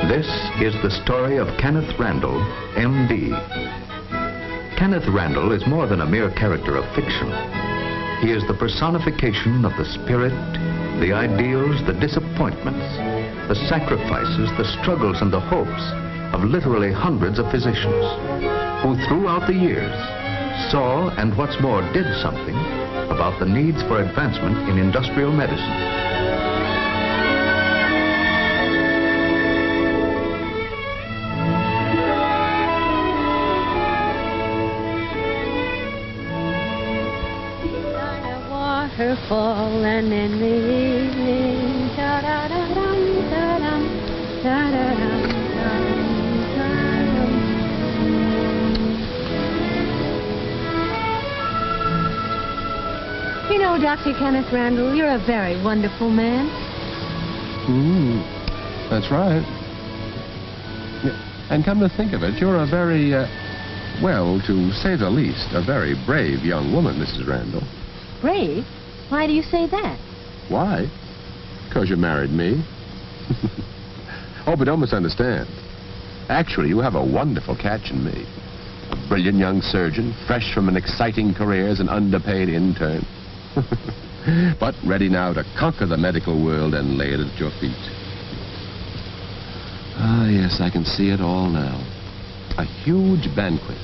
This is the story of Kenneth Randall, M.D. Kenneth Randall is more than a mere character of fiction. He is the personification of the spirit, the ideals, the disappointments, the sacrifices, the struggles, and the hopes of literally hundreds of physicians who throughout the years saw and what's more did something about the needs for advancement in industrial medicine. Waterfall and in the evening, da-da-da-dum, da-dum, da-da-dum, da-dum. You know, Dr. Kenneth Randall, you're a very wonderful man. That's right. And come to think of it, you're a very, well, to say the least, a very brave young woman, Mrs. Randall. Brave? Why do you say that? Why? Because you married me. Oh, but don't misunderstand. Actually, you have a wonderful catch in me. A brilliant young surgeon, fresh from an exciting career as an underpaid intern. But ready now to conquer the medical world and lay it at your feet. Ah, yes, I can see it all now. A huge banquet.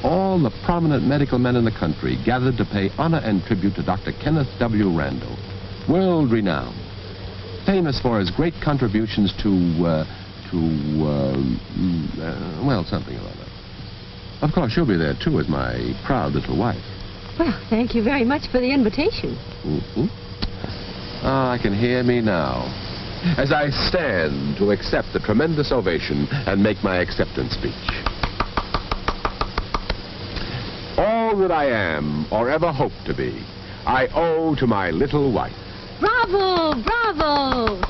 All the prominent medical men in the country gathered to pay honor and tribute to Dr. Kenneth W. Randall, world-renowned, famous for his great contributions to well, something or other. Of course, you'll be there, too, as my proud little wife. Well, thank you very much for the invitation. Ah, I can hear me now, as I stand to accept the tremendous ovation and make my acceptance speech. All that I am, or ever hope to be, I owe to my little wife. Bravo! Bravo!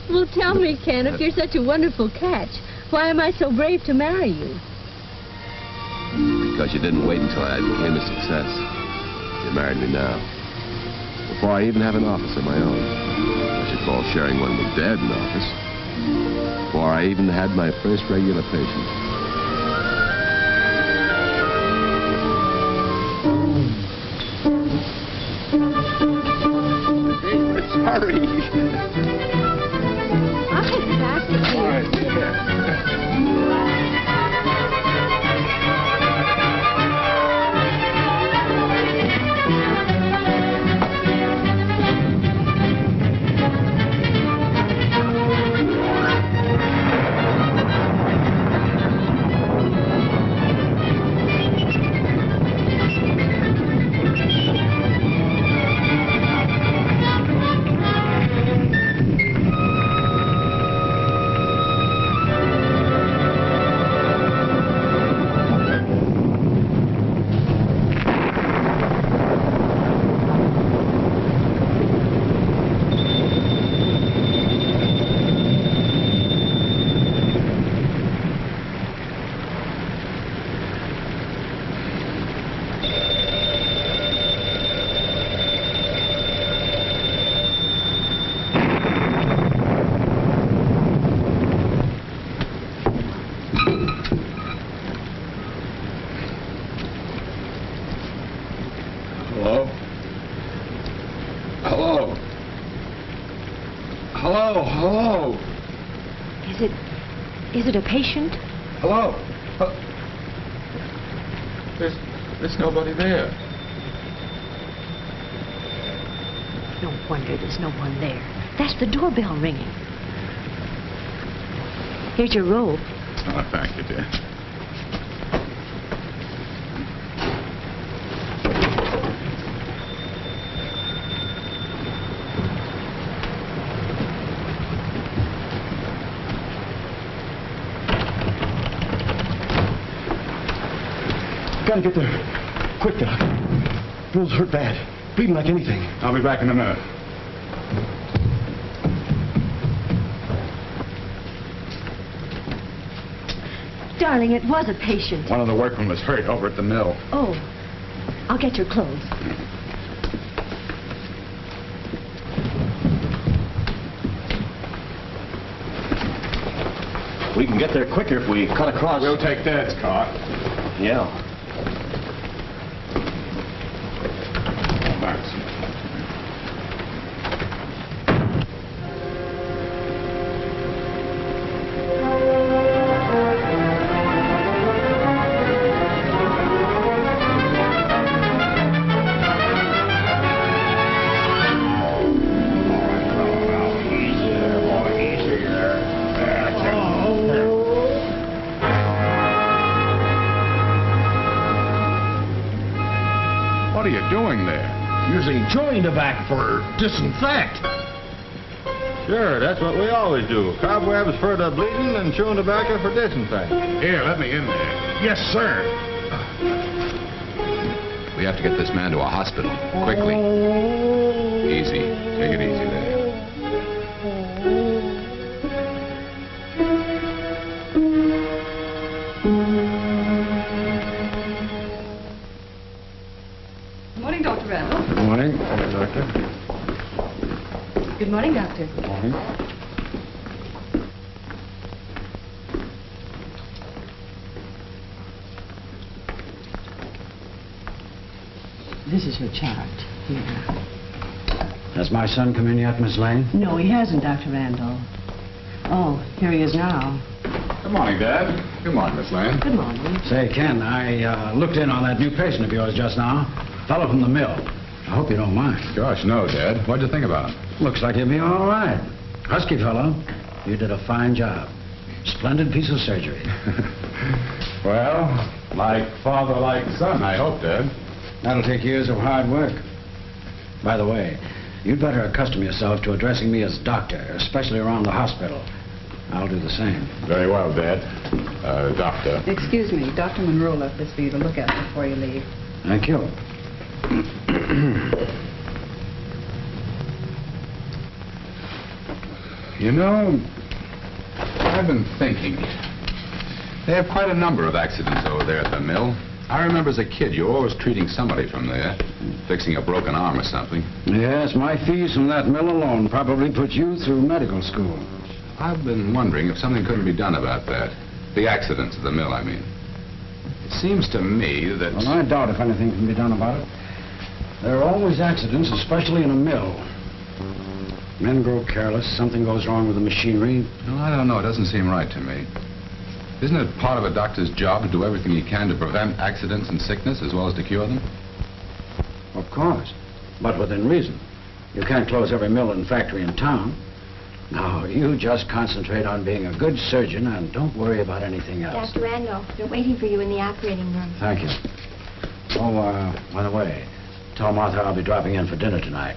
Well, tell me, Ken, if you're such a wonderful catch, why am I so brave to marry you? Because you didn't wait until I became a success. You married me now, before I even have an office of my own. I should call sharing one with Dad an office. Before I even had my first regular patient. hurry. I'll take the basket, please. All right, take care. Hello? Is it a patient? Hello? There's nobody there. No wonder there's no one there. That's the doorbell ringing. Here's your robe. Oh, thank you, dear. Gotta get there. Quick, Doc. Bill's hurt bad. Bleeding like anything. I'll be back in a minute. Darling, it was a patient. One of the workmen was hurt over at the mill. Oh, I'll get your clothes. We can get there quicker if we cut across. We'll take Dad's car. Yeah. Thanks. What are you doing there? Using chewing tobacco for disinfect. Sure, that's what we always do. Cobwebs for the bleeding and chewing tobacco for disinfecting. Here, let me in there. Yes, sir. We have to get this man to a hospital. Quickly. Easy. Take it easy there. Good morning, Dr. Randall. Good morning. Doctor. Good morning, Doctor. Good morning. This is your chart. Here. Has my son come in yet, Miss Lane? No, he hasn't, Dr. Randall. Oh, here he is now. Good morning, Dad. Good morning, Miss Lane. Good morning. Say, Ken, I looked in on that new patient of yours just now. Fellow from the mill. I hope you don't mind. Gosh, no, Dad. What'd you think about him? Looks like he'll be all right. Husky fellow. You did a fine job. Splendid piece of surgery. Well, like father, like son, I hope, Dad. That'll take years of hard work. By the way, you'd better accustom yourself to addressing me as doctor, especially around the hospital. I'll do the same. Very well, Dad. Doctor. Excuse me, Dr. Monroe left this for you to look at before you leave. Thank you. You know, I've been thinking. They have quite a number of accidents over there at the mill. I remember as a kid, you were always treating somebody from there, fixing a broken arm or something. Yes, my fees from that mill alone probably put you through medical school. I've been wondering if something couldn't be done about that. The accidents at the mill, I mean. It seems to me that... Well, I doubt if anything can be done about it. There are always accidents, especially in a mill. Men grow careless, something goes wrong with the machinery. Well, I don't know. It doesn't seem right to me. Isn't it part of a doctor's job to do everything he can to prevent accidents and sickness as well as to cure them? Of course, but within reason. You can't close every mill and factory in town. Now, you just concentrate on being a good surgeon and don't worry about anything else. Dr. Randall, they're waiting for you in the operating room. Thank you. Oh, by the way, tell Martha I'll be dropping in for dinner tonight.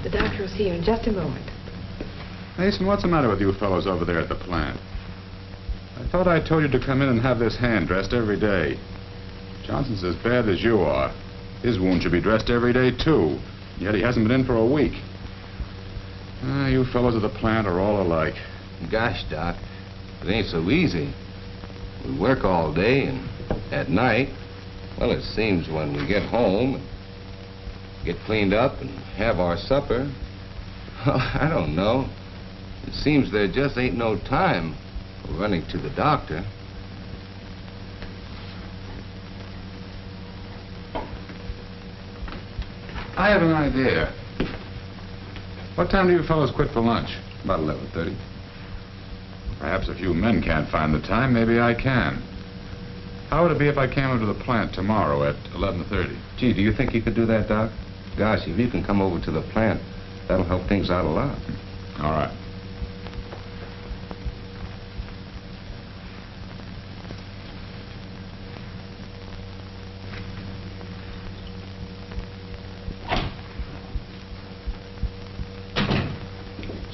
The doctor will see you in just a moment. Mason, what's the matter with you fellows over there at the plant? I thought I told you to come in and have this hand dressed every day. Johnson's as bad as you are. His wound should be dressed every day, too. Yet he hasn't been in for a week. You fellows at the plant are all alike. Gosh, Doc, it ain't so easy. We work all day, and at night, well, it seems when we get home, get cleaned up and have our supper, well, I don't know. It seems there just ain't no time for running to the doctor. I have an idea. What time do you fellows quit for lunch? About 11:30. Perhaps if you men can't find the time, maybe I can. How would it be if I came over to the plant tomorrow at 11:30? Gee, do you think you could do that, Doc? Gosh, if you can come over to the plant, that'll help things out a lot. All right.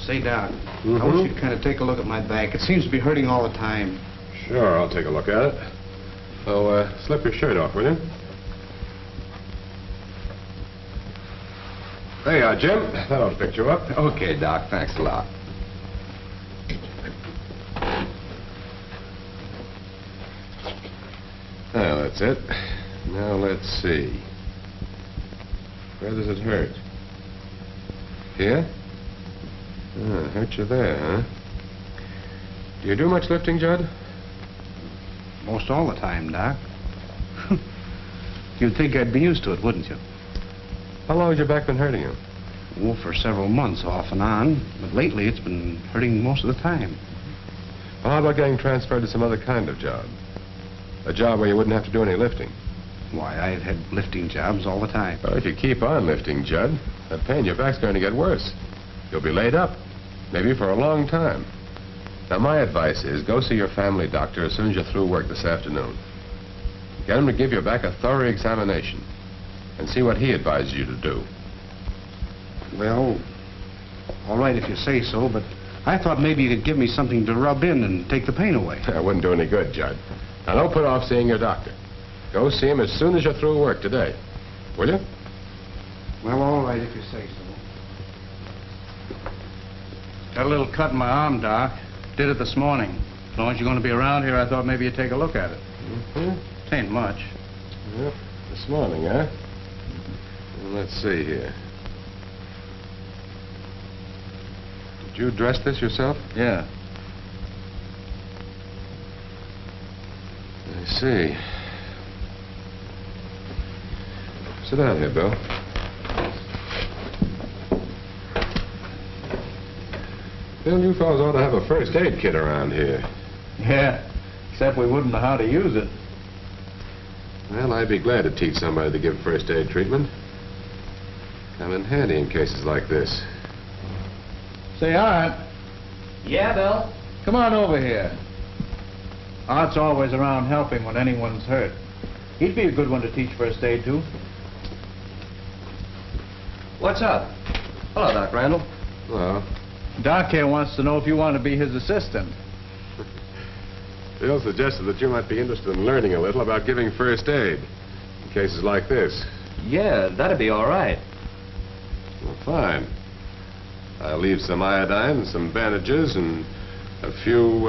Say, Doc, I wish you'd kind of take a look at my back. It seems to be hurting all the time. Sure, I'll take a look at it. So, slip your shirt off, will you? There you are, Jim. That'll pick you up. Okay, Doc, thanks a lot. Well, that's it. Now, let's see. Where does it hurt? Here? Hurt you there, huh? Do you do much lifting, Judd? Most all the time, Doc. You'd think I'd be used to it, wouldn't you? How long has your back been hurting you? Oh, for several months, off and on. But lately, it's been hurting most of the time. Well, how about getting transferred to some other kind of job? A job where you wouldn't have to do any lifting. Why, I've had lifting jobs all the time. Well, if you keep on lifting, Judd, that pain in your back's going to get worse. You'll be laid up, maybe for a long time. Now, my advice is go see your family doctor as soon as you're through work this afternoon. Get him to give your back a thorough examination and see what he advises you to do. Well, all right if you say so, but I thought maybe you could give me something to rub in and take the pain away. That wouldn't do any good, Judd. Now, don't put off seeing your doctor. Go see him as soon as you're through work today. Will you? Well, all right if you say so. Got a little cut in my arm, Doc. Did it this morning. As long as you're going to be around here, I thought maybe you'd take a look at it. It ain't much. Yep, this morning, huh? Well, let's see here. Did you dress this yourself? Yeah. I see. Sit down here, Bill. Bill, you fellas ought to have a first aid kit around here. Yeah, except we wouldn't know how to use it. Well, I'd be glad to teach somebody to give first aid treatment. Come in handy in cases like this. Say, Art, Yeah, Bill? come on over here. Art's always around helping when anyone's hurt. He'd be a good one to teach first aid to. What's up? Hello, Doc Randall. Well, Doc here wants to know if you want to be his assistant. Bill suggested that you might be interested in learning a little about giving first aid in cases like this. Yeah, that'd be all right. Well, fine. I'll leave some iodine, some bandages, and a few,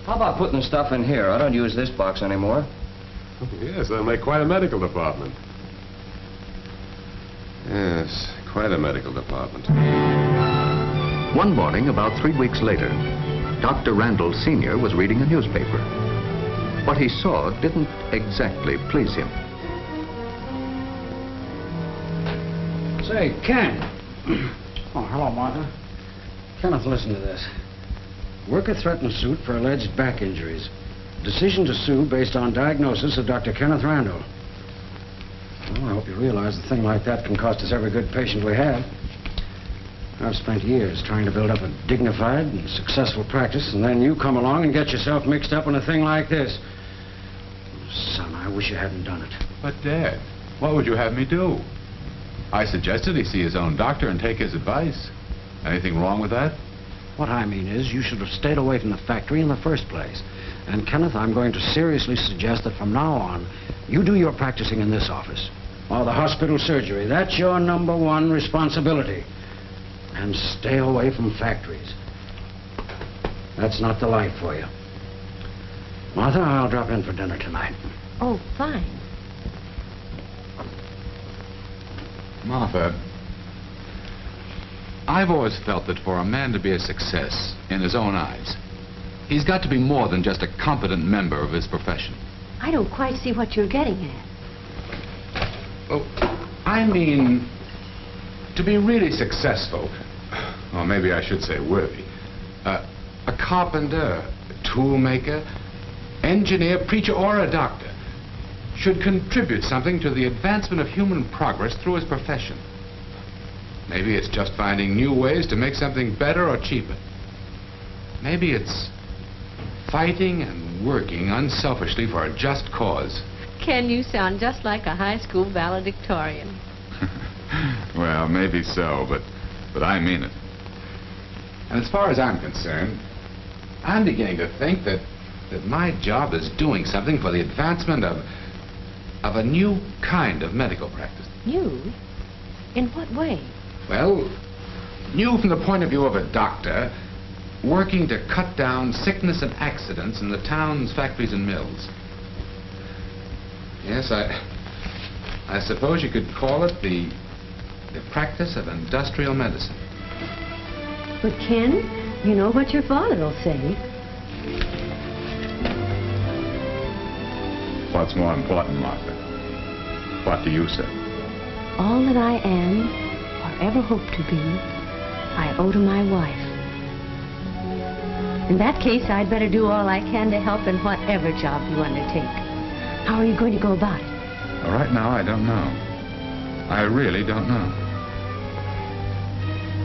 How about putting the stuff in here? I don't use this box anymore. Yes, they'll make quite a medical department. Yes, quite a medical department. One morning, about 3 weeks later, Dr. Randall Sr. was reading a newspaper. What he saw didn't exactly please him. Say, Ken. Oh, hello, Martha. Kenneth, listen to this. Worker threatens suit for alleged back injuries. Decision to sue based on diagnosis of Dr. Kenneth Randall. Well, I hope you realize a thing like that can cost us every good patient we have. I've spent years trying to build up a dignified and successful practice, and then you come along and get yourself mixed up in a thing like this. Son, I wish you hadn't done it. But, Dad, what would you have me do? I suggested he see his own doctor and take his advice. Anything wrong with that? What I mean is, you should have stayed away from the factory in the first place. And, Kenneth, I'm going to seriously suggest that from now on, you do your practicing in this office. Or the hospital surgery. That's your #1 responsibility. And stay away from factories. That's not the life for you. Martha, I'll drop in for dinner tonight. Oh, fine. Martha, I've always felt that for a man to be a success in his own eyes, he's got to be more than just a competent member of his profession. I don't quite see what you're getting at. Oh, I mean, to be really successful, or maybe I should say worthy, a carpenter, a tool maker, engineer, preacher, or a doctor should contribute something to the advancement of human progress through his profession. Maybe it's just finding new ways to make something better or cheaper. Maybe it's fighting and working unselfishly for a just cause. Ken, you sound just like a high school valedictorian. Well, maybe so, but I mean it. And as far as I'm concerned, I'm beginning to think that my job is doing something for the advancement of a new kind of medical practice. New? In what way? Well, new from the point of view of a doctor working to cut down sickness and accidents in the town's factories and mills. Yes, I suppose you could call it the practice of industrial medicine. But, Ken, you know what your father will say. What's more important, Martha? What do you say? All that I am, or ever hope to be, I owe to my wife. In that case, I'd better do all I can to help in whatever job you undertake. How are you going to go about it? Well, right now, I don't know. I really don't know.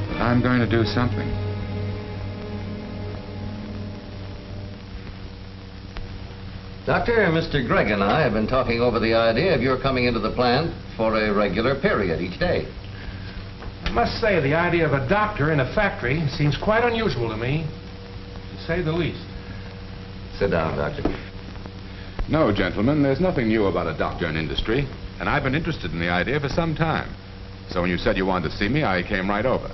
But I'm going to do something. Doctor, Mr. Gregg and I have been talking over the idea of your coming into the plant for a regular period each day. I must say, the idea of a doctor in a factory seems quite unusual to me, to say the least. Sit down, Doctor. No, gentlemen, there's nothing new about a doctor in industry, and I've been interested in the idea for some time. So when you said you wanted to see me, I came right over.